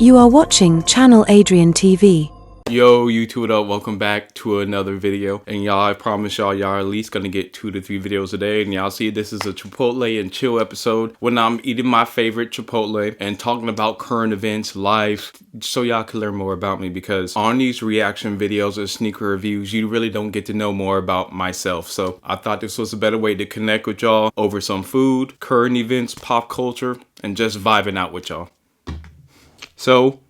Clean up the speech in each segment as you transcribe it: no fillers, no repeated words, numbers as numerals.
You are watching Channel Adrian TV. Yo, YouTube, what up? Welcome back to another video. And y'all, I promise y'all are at least gonna get 2 to 3 videos a day. And y'all see, this is a Chipotle and chill episode when I'm eating my favorite Chipotle and talking about current events, life, so y'all can learn more about me. Because on these reaction videos or sneaker reviews, you really don't get to know more about myself. So I thought this was a better way to connect with y'all over some food, current events, pop culture, and just vibing out with y'all. So,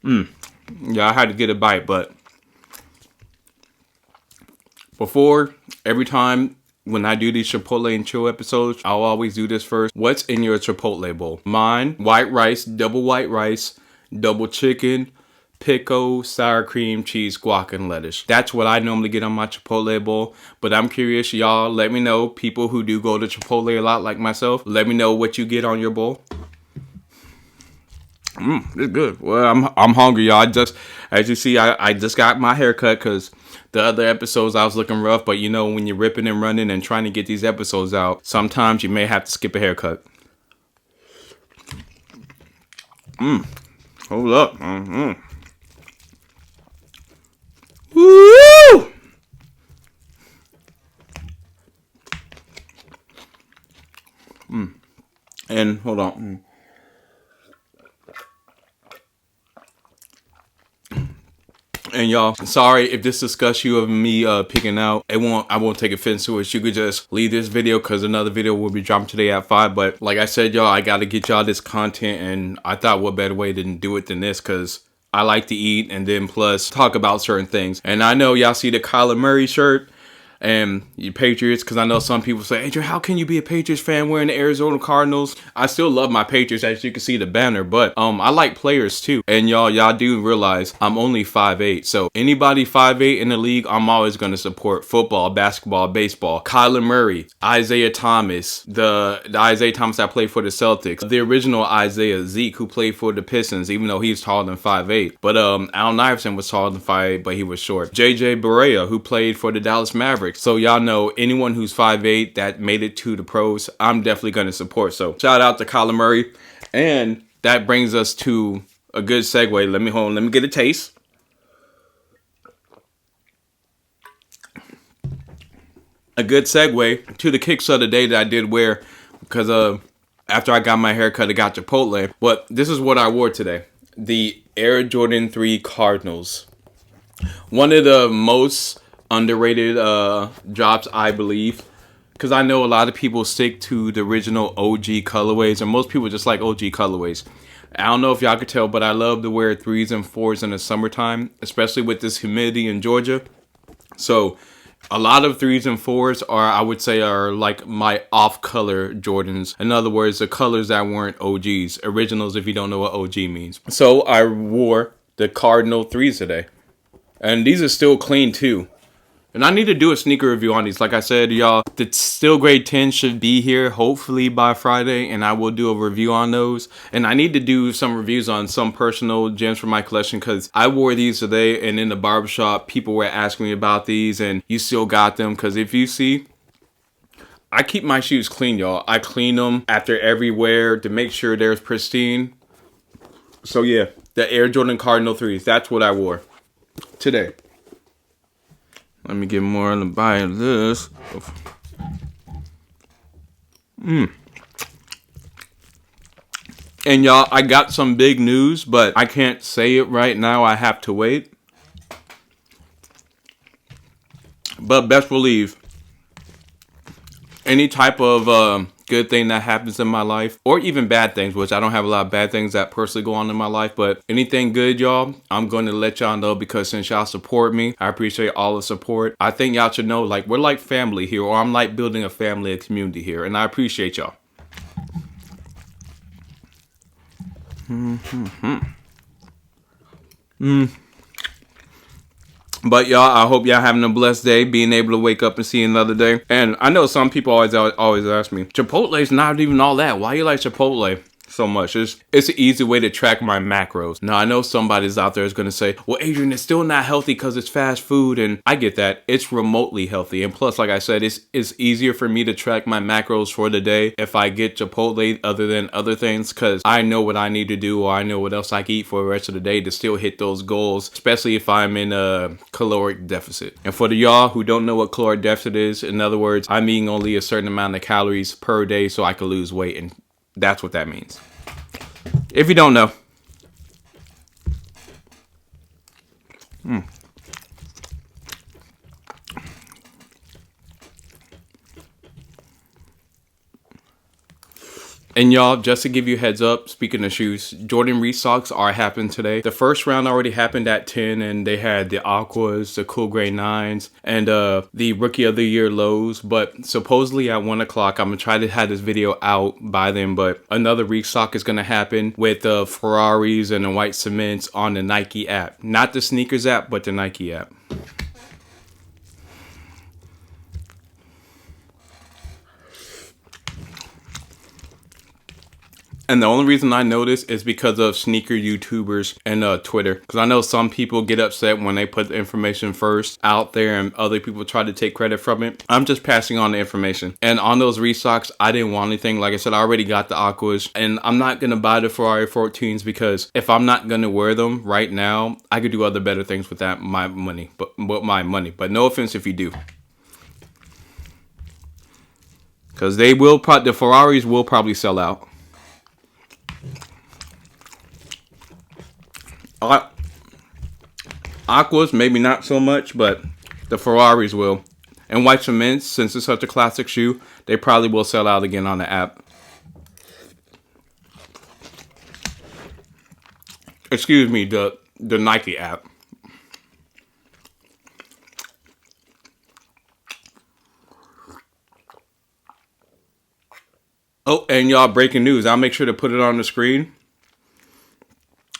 yeah, I had to get a bite, but before, every time when I do these Chipotle and chill episodes, I'll always do this first. What's in your Chipotle bowl? Mine, white rice, double chicken, pickle, sour cream, cheese, guac, and lettuce. That's what I normally get on my Chipotle bowl, but I'm curious, y'all, let me know, people who do go to Chipotle a lot like myself, let me know what you get on your bowl. It's good. Well, I'm hungry, y'all. As you see, I just got my hair cut because the other episodes I was looking rough. But you know, when you're ripping and running and trying to get these episodes out, sometimes you may have to skip a haircut. Hold up. Woo! And hold on. And y'all, sorry if this disgusts you of me picking out. I won't take offense to it. You could just leave this video because another video will be dropping today at 5. But like I said, y'all, I gotta get y'all this content, and I thought what better way to do it than this, because I like to eat and then plus talk about certain things. And I know y'all see the Kyler Murray shirt and you Patriots, because I know some people say, Adrian, how can you be a Patriots fan wearing the Arizona Cardinals? I still love my Patriots, as you can see the banner, but I like players too. And y'all do realize I'm only 5'8", so anybody 5'8" in the league, I'm always going to support. Football, basketball, baseball. Kyler Murray, Isaiah Thomas, the Isaiah Thomas that played for the Celtics, the original Isaiah, Zeke, who played for the Pistons, even though he's taller than 5'8", but Allen Iverson was taller than 5'8", but he was short. JJ Barea, who played for the Dallas Mavericks. So y'all know, anyone who's 5'8" that made it to the pros, I'm definitely going to support. So shout out to Kyler Murray. And that brings us to a good segue. Let me get a taste. A good segue to the kicks of the day that I did wear, because after I got my haircut, I got Chipotle. But this is what I wore today. The Air Jordan 3 Cardinals. One of the most underrated drops, I believe, because I know a lot of people stick to the original OG colorways, and most people just like OG colorways. I don't know if y'all could tell, but I love to wear 3s and 4s in the summertime, especially with this humidity in Georgia. So a lot of 3s and 4s I would say are like my off-color Jordans. In other words, the colors that weren't OGs, originals, if you don't know what OG means. So I wore the Cardinal 3s today, and these are still clean too. And I need to do a sneaker review on these. Like I said, y'all, the Still Grade 10 should be here hopefully by Friday, and I will do a review on those. And I need to do some reviews on some personal gems from my collection, because I wore these today, and in the barbershop, people were asking me about these, and you still got them. Because if you see, I keep my shoes clean, y'all. I clean them after every wear to make sure they're pristine. So yeah, the Air Jordan Cardinal 3s, that's what I wore today. Let me get more on the bite of this. And y'all, I got some big news, but I can't say it right now. I have to wait. But best believe, any type of good thing that happens in my life, or even bad things, which I don't have a lot of bad things that personally go on in my life, but anything good, y'all, I'm going to let y'all know, because since y'all support me, I appreciate all the support. I think y'all should know, like, we're like family here, or I'm like building a family, a community here, and I appreciate y'all. But y'all, I hope y'all having a blessed day, being able to wake up and see another day. And I know some people always ask me, Chipotle's not even all that. Why you like Chipotle? so much. It's an easy way to track my macros. Now I know somebody's out there is going to say, well, Adrian, it's still not healthy because it's fast food, and I get that. It's remotely healthy, and plus, like I said, it's easier for me to track my macros for the day if I get Chipotle other than other things, because I know what I need to do, or I know what else I can eat for the rest of the day to still hit those goals, especially if I'm in a caloric deficit. And for the y'all who don't know what caloric deficit is, in other words, I'm eating only a certain amount of calories per day so I can lose weight, and that's what that means. If you don't know. And y'all, just to give you a heads up, speaking of shoes, Jordan Restocks are happening today. The first round already happened at 10, and they had the Aquas, the Cool Grey 9s, and the Rookie of the Year lows. But supposedly at 1 o'clock, I'm going to try to have this video out by then, but another restock is going to happen with the Ferraris and the white cements on the Nike app. Not the sneakers app, but the Nike app. And the only reason I know this is because of sneaker YouTubers and Twitter. Because I know some people get upset when they put the information first out there and other people try to take credit from it. I'm just passing on the information. And on those restocks, I didn't want anything. Like I said, I already got the Aquas. And I'm not going to buy the Ferrari 14s because if I'm not going to wear them right now, I could do other better things with that my money. But no offense if you do. Because the Ferraris will probably sell out. Aquas, maybe not so much, but the Ferraris will. And white cements, since it's such a classic shoe, they probably will sell out again on the app. Excuse me, the Nike app. Oh, and y'all, breaking news. I'll make sure to put it on the screen.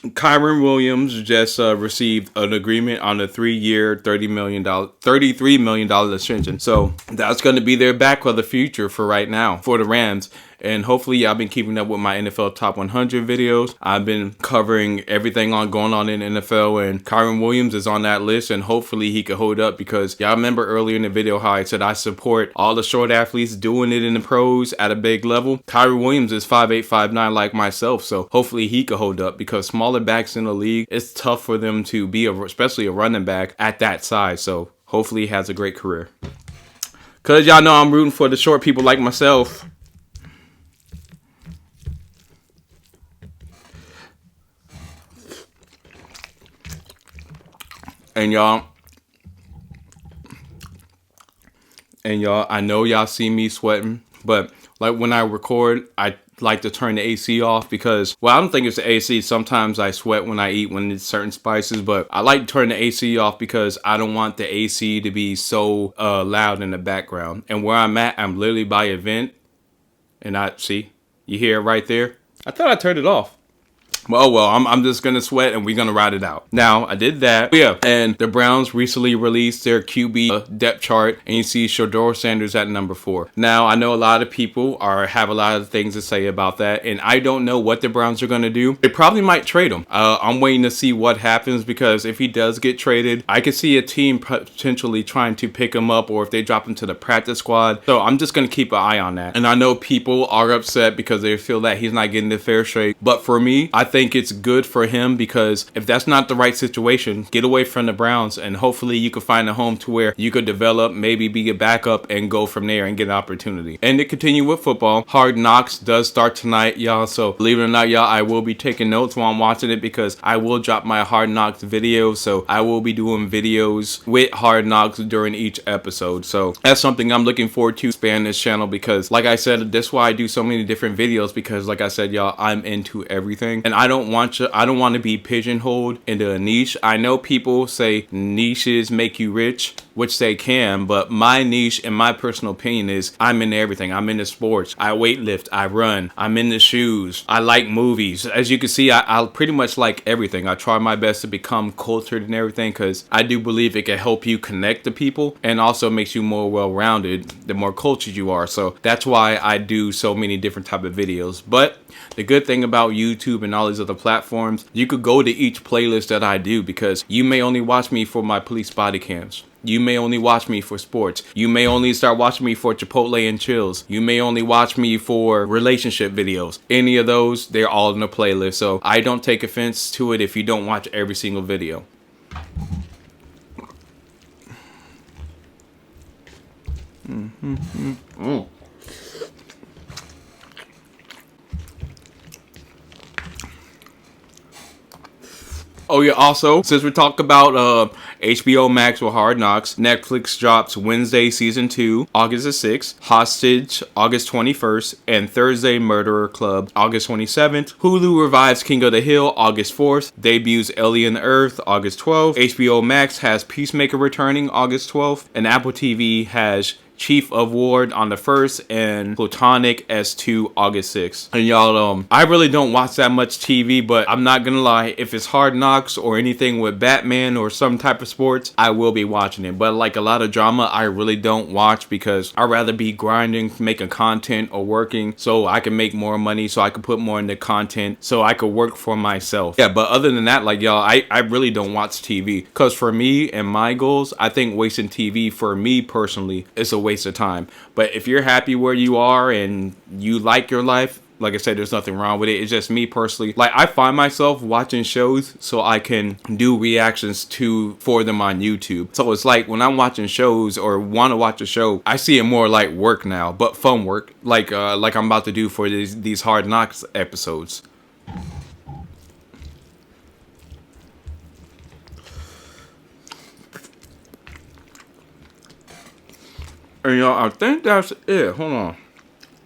Kyron Williams just received an agreement on a 3-year, $33 million extension. So that's going to be their back of the future for right now for the Rams. And hopefully y'all been keeping up with my NFL Top 100 videos. I've been covering everything going on in the NFL, and Kyron Williams is on that list, and hopefully he could hold up, because y'all remember earlier in the video how I said I support all the short athletes doing it in the pros at a big level. Kyron Williams is 5'8", 5'9" like myself, so hopefully he could hold up, because smaller backs in the league, it's tough for them to be, especially a running back at that size. So hopefully he has a great career. Because y'all know I'm rooting for the short people like myself. And y'all, I know y'all see me sweating, but like when I record, I like to turn the AC off because, well, I don't think it's the AC. Sometimes I sweat when I eat when it's certain spices, but I like to turn the AC off because I don't want the AC to be so loud in the background. And where I'm at, I'm literally by a vent, and you hear it right there. I thought I turned it off. Well, I'm just going to sweat and we're going to ride it out. Now, I did that. Yeah, and the Browns recently released their QB depth chart, and you see Shedeur Sanders at number 4. Now, I know a lot of people have a lot of things to say about that, and I don't know what the Browns are going to do. They probably might trade him. I'm waiting to see what happens, because if he does get traded, I could see a team potentially trying to pick him up, or if they drop him to the practice squad. So I'm just going to keep an eye on that. And I know people are upset because they feel that he's not getting the fair shake. But for me, I think it's good for him, because if that's not the right situation, get away from the Browns, and hopefully you could find a home to where you could develop, maybe be a backup, and go from there and get an opportunity. And to continue with football, Hard Knocks does start tonight, y'all. So believe it or not, y'all, I will be taking notes while I'm watching it, because I will drop my Hard Knocks video. So I will be doing videos with Hard Knocks during each episode. So that's something I'm looking forward to expand this channel, because like I said, that's why I do so many different videos, because like I said, y'all, I'm into everything, and I don't want to be pigeonholed into a niche. I know people say niches make you rich. which they can, but my niche and my personal opinion is I'm into everything. I'm into sports. I weightlift. I run. I'm into shoes. I like movies. As you can see, I pretty much like everything. I try my best to become cultured and everything because I do believe it can help you connect to people and also makes you more well-rounded the more cultured you are. So that's why I do so many different type of videos. But the good thing about YouTube and all these other platforms, you could go to each playlist that I do because you may only watch me for my police body cams. You may only watch me for sports. You may only start watching me for Chipotle and chills. You may only watch me for relationship videos. Any of those, they're all in the playlist. So I don't take offense to it if you don't watch every single video. Oh yeah, also, since we talk about HBO Max with Hard Knocks, Netflix drops Wednesday Season 2, August the 6th, Hostage, August 21st, and Thursday Murderer Club, August 27th. Hulu revives King of the Hill, August 4th, debuts Alien Earth, August 12th. HBO Max has Peacemaker returning, August 12th, and Apple TV has Chief of Ward on the 1st and Platonic S2 August 6th. And y'all, I really don't watch that much TV, but I'm not gonna lie, if it's Hard Knocks or anything with Batman or some type of sports, I will be watching it. But like a lot of drama, I really don't watch because I'd rather be grinding, making content or working so I can make more money, so I can put more into content, so I could work for myself. Yeah, but other than that, like y'all, I really don't watch TV because for me and my goals, I think wasting TV for me personally is a waste of time. But if you're happy where you are and you like your life, like I said, there's nothing wrong with it. It's just me personally. Like I find myself watching shows so I can do reactions for them on YouTube. So it's like when I'm watching shows or want to watch a show, I see it more like work now, but fun work, like I'm about to do for these Hard Knocks episodes. And y'all, I think that's it. Hold on.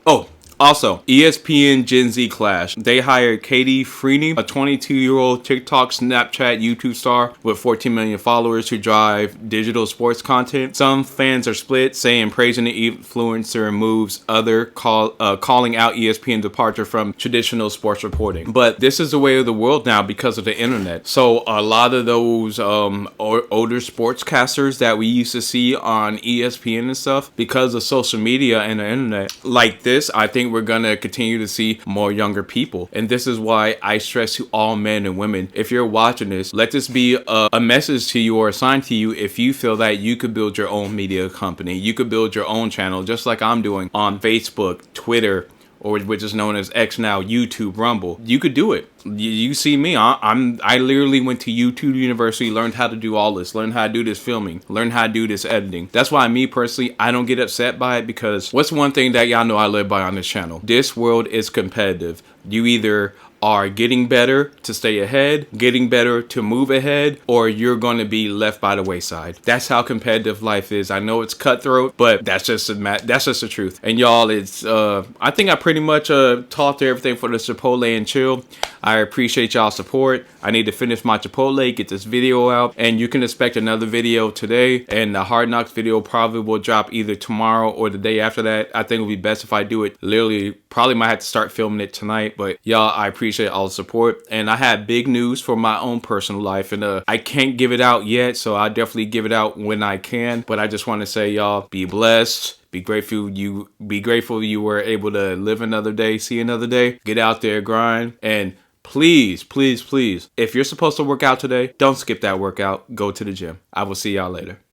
Oh, also, ESPN Gen Z Clash. They hired Katie Feeney, a 22-year-old TikTok, Snapchat, YouTube star with 14 million followers who drive digital sports content. Some fans are split, saying praising the influencer moves, calling out ESPN departure from traditional sports reporting. But this is the way of the world now because of the internet. So a lot of those older sportscasters that we used to see on ESPN and stuff, because of social media and the internet, like this, I think we're gonna continue to see more younger people. And this is why I stress to all men and women, if you're watching this, let this be a message to you or a sign to you if you feel that you could build your own media company. You could build your own channel just like I'm doing on Facebook, Twitter, or which is known as X now, YouTube, Rumble. You could do it. You see me, I literally went to YouTube University, learned how to do all this, learned how to do this filming, learned how to do this editing. That's why me personally, I don't get upset by it because what's one thing that y'all know I live by on this channel? This world is competitive. You either are getting better to stay ahead, getting better to move ahead, or you're going to be left by the wayside. That's how competitive life is. I know it's cutthroat, but that's just the truth. And y'all, it's I think I pretty much talked to everything for the Chipotle and Chill. I appreciate y'all's support. I need to finish my Chipotle, get this video out, and you can expect another video today. And the Hard Knocks video probably will drop either tomorrow or the day after that. I think it would be best if I do it literally, probably might have to start filming it tonight. But y'all, I appreciate all the support. And I have big news for my own personal life, and I can't give it out yet, so I'll definitely give it out when I can. But I just want to say, y'all, be blessed. Be grateful you were able to live another day, see another day. Get out there, grind, and please, please, please, if you're supposed to work out today, don't skip that workout. Go to the gym. I will see y'all later.